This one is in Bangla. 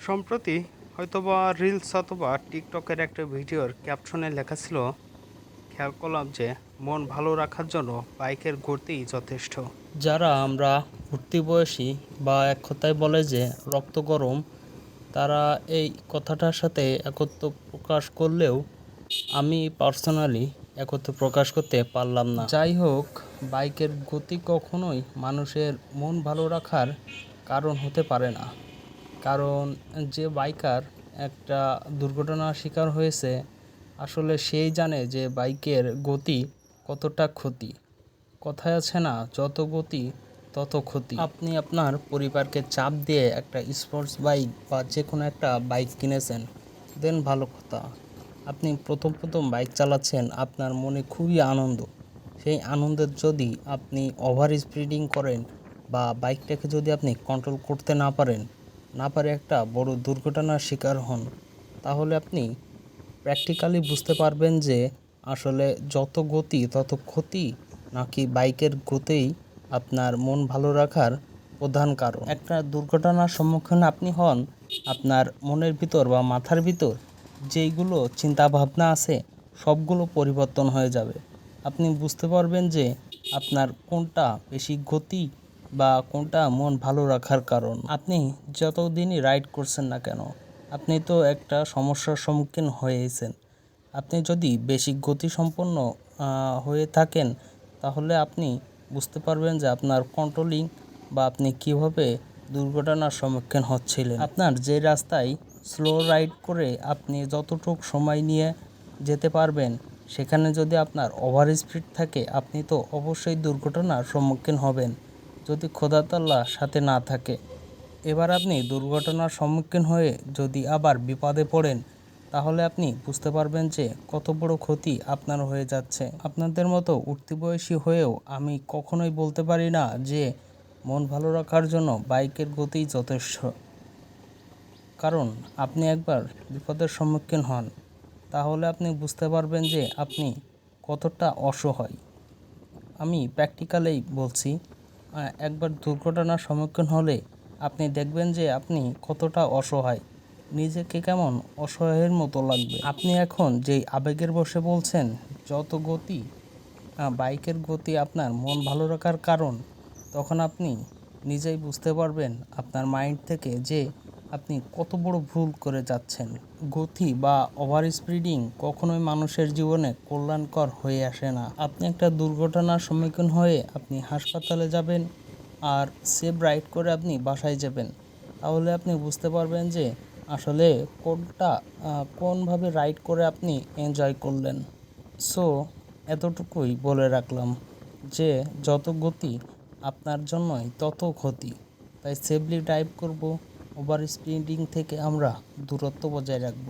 সম্প্রতি হয়তোবা রিলস অথবা টিকটকের একটা ভিডিওর ক্যাপশনে লেখা ছিল, খেয়াল করলাম যে মন ভালো রাখার জন্য বাইকের গতিই যথেষ্ট। যারা আমরা উঠতি বয়সী বা এক কথায় বলে যে রক্ত গরম, তারা এই কথাটার সাথে একত্র প্রকাশ করলেও আমি পার্সোনালি একত্র প্রকাশ করতে পারলাম না। যাই হোক, বাইকের গতি কখনোই মানুষের মন ভালো রাখার কারণ হতে পারে না। কারণ যে বাইকার একটা দুর্ঘটনার শিকার হয়েছে, আসলে সেই জানে যে বাইকের গতি কতটা ক্ষতি। কথায় আছে না, যত গতি তত ক্ষতি। আপনি আপনার পরিবারকে চাপ দিয়ে একটা স্পোর্টস বাইক বা যে কোনো একটা বাইক কিনেছেন, দেন ভালো কথা। আপনি প্রথম প্রথম বাইক চালাচ্ছেন, আপনার মনে খুবই আনন্দ। সেই আনন্দের যদি আপনি ওভার স্পিডিং করেন বা বাইকটাকে যদি আপনি কন্ট্রোল করতে না পারে একটা বড় দুর্ঘটনার শিকার হন, তাহলে আপনি প্র্যাকটিক্যালি বুঝতে পারবেন যে আসলে যত গতি তত ক্ষতি, নাকি বাইকের গতিই আপনার মন ভালো রাখার প্রধান কারণ। একটা দুর্ঘটনার সম্মুখীন আপনি হন, আপনার মনের ভিতর বা মাথার ভিতর যেইগুলো চিন্তা ভাবনা আছে সবগুলো পরিবর্তন হয়ে যাবে। আপনি বুঝতে পারবেন যে আপনার কোনটা বেশি গতি বা কোনটা মন ভালো রাখার কারণ। আপনি যতদিনই রাইড করছেন না কেন, আপনি তো একটা সমস্যার সম্মুখীন হয়েছেন। আপনি যদি বেশি গতিসম্পন্ন হয়ে থাকেন, তাহলে আপনি বুঝতে পারবেন যে আপনার কন্ট্রোলিং বা আপনি কিভাবে দুর্ঘটনার সম্মুখীন হচ্ছিলেন। আপনার যে রাস্তায় স্লো রাইড করে আপনি যতটুকু সময় নিয়ে যেতে পারবেন, সেখানে যদি আপনার ওভার স্পিড থাকে, আপনি তো অবশ্যই দুর্ঘটনার সম্মুখীন হবেন, যদি খোদাতাল্লাহ সাথে না থাকে। এবার আপনি দুর্ঘটনার সম্মুখীন হয়ে যদি আবার বিপদে পড়েন, তাহলে আপনি বুঝতে পারবেন যে কত বড় ক্ষতি আপনার হয়ে যাচ্ছে। আপনাদের মতো উঠতি বয়সী হয়েও আমি কখনোই বলতে পারি না যে মন ভালো রাখার জন্য বাইকের গতিই যথেষ্ট। কারণ আপনি একবার বিপদের সম্মুখীন হন, তাহলে আপনি বুঝতে পারবেন যে আপনি কতটা অসহায়। আমি প্র্যাকটিক্যালি বলছি, একবার দুর্ঘটনার সম্মুখীন হলে আপনি দেখবেন যে আপনি কতটা অসহায়, নিজেকে কেমন অসহায়ের মতো লাগবে। আপনি এখন যেই আবেগের বশে বলছেন যত গতি, বাইকের গতি আপনার মন ভালো রাখার কারণ, তখন আপনি নিজেই বুঝতে পারবেন আপনার মাইন্ড থেকে যে আপনি কত বড় ভুল করে যাচ্ছেন। গতি বা ওভার স্পিডিং কখনোই মানুষের জীবনে কল্যাণকর হয়ে আসে না। আপনি একটা দুর্ঘটনার সম্মুখীন হয়ে আপনি হাসপাতালে যাবেন আর সেফ রাইড করে আপনি বাসায় যাবেন, তাহলে আপনি বুঝতে পারবেন যে আসলে কোনভাবে রাইড করে আপনি এনজয় করলেন। সো এতটুকুই বলে রাখলাম যে যত গতি আপনার জন্যই তত ক্ষতি। তাই সেফলি ড্রাইভ করব, ওভার স্পিডিং থেকে আমরা দূরত্ব বজায় রাখব।